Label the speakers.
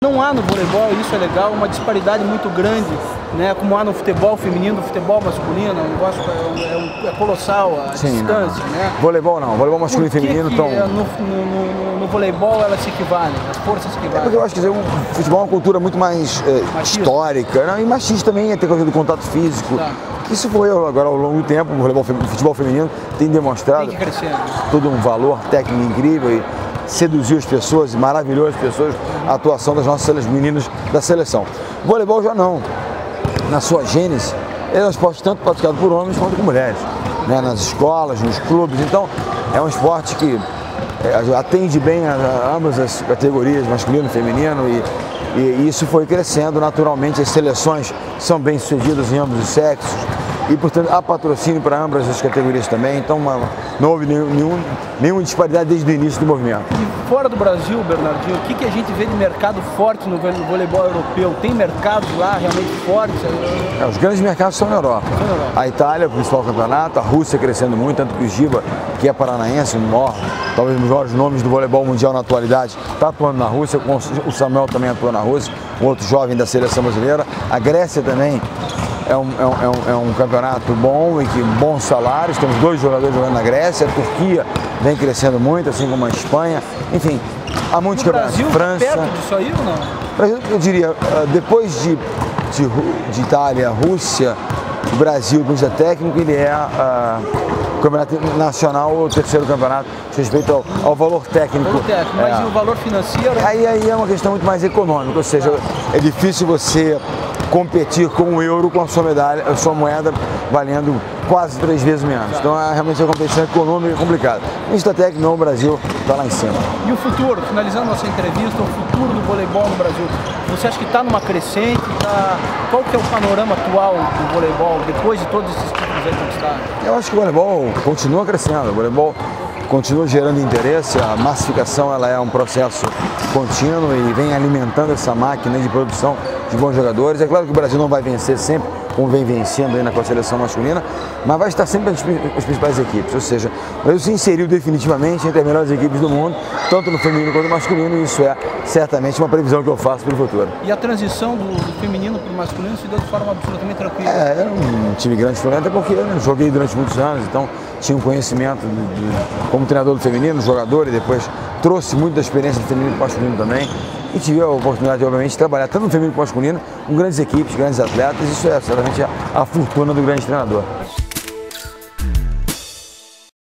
Speaker 1: Não há no voleibol, isso é legal, uma disparidade muito grande, né, como há no futebol feminino, no futebol masculino, é um negócio, é colossal a distância, né?
Speaker 2: Voleibol não, voleibol masculino e feminino estão...
Speaker 1: No voleibol elas se equivaleem, as forças se equivalem.
Speaker 2: Porque eu acho que o futebol é uma cultura muito mais histórica, né? E machista também, tem coisa do contato físico. Tá. Isso foi agora ao longo do tempo, o futebol feminino tem demonstrado todo um valor técnico incrível e seduziu as pessoas, maravilhou as pessoas, a atuação das nossas meninas da seleção. O voleibol já não, na sua gênese, ele é um esporte tanto praticado por homens quanto por mulheres, né? Nas escolas, nos clubes, então é um esporte que atende bem a ambas as categorias, masculino e feminino, e isso foi crescendo naturalmente. As seleções são bem sucedidas em ambos os sexos e, portanto, há patrocínio para ambas as categorias também, então não houve nenhuma disparidade desde o início do movimento.
Speaker 1: E fora do Brasil, Bernardinho, o que a gente vê de mercado forte no voleibol europeu? Tem mercados lá realmente fortes?
Speaker 2: Os grandes mercados são na Europa. A Itália, o principal campeonato, a Rússia crescendo muito, tanto que o Giba, que é paranaense, talvez um dos maiores nomes do voleibol mundial na atualidade, está atuando na Rússia, o Samuel também atua na Rússia, um outro jovem da seleção brasileira. A Grécia também é um campeonato bom e que bons salários, temos 2 jogadores jogando na Grécia, a Turquia vem crescendo muito, assim como a Espanha, enfim, há muitos campeonatos. França,
Speaker 1: perto disso aí ou não?
Speaker 2: Brasil, eu diria, depois de Itália, Rússia, o Brasil, do ponto de vista técnico, ele é o campeonato nacional, o terceiro campeonato, com respeito ao valor técnico.
Speaker 1: Mas e o valor financeiro?
Speaker 2: Aí é uma questão muito mais econômica, ou seja, é difícil você competir com o euro com a sua medalha, a sua moeda valendo quase 3 vezes menos. Então realmente a competição econômica é complicada. Isso até que não, o Brasil está lá em cima.
Speaker 1: E o futuro, finalizando nossa entrevista, o futuro do voleibol no Brasil, você acha que está numa crescente? Qual que é o panorama atual do voleibol depois de todos esses títulos aí conquistados?
Speaker 2: Eu acho que o voleibol continua crescendo, o voleibol continua gerando interesse, a massificação ela é um processo contínuo e vem alimentando essa máquina de produção de bons jogadores. É claro que o Brasil não vai vencer sempre, como vem vencendo aí com a seleção masculina, mas vai estar sempre as principais equipes, ou seja, o Brasil se inseriu definitivamente entre as melhores equipes do mundo, tanto no feminino quanto no masculino, e isso é certamente uma previsão que eu faço para o futuro.
Speaker 1: E a transição do feminino para o masculino se deu de forma absolutamente tranquila?
Speaker 2: Era um time grande, até porque eu joguei durante muitos anos, então tinha um conhecimento como treinador do feminino, jogador, e depois trouxe muito da experiência do feminino e do masculino também. E tive a oportunidade, obviamente, de trabalhar tanto no feminino como no masculino, com grandes equipes, grandes atletas. Isso é certamente a fortuna do grande treinador.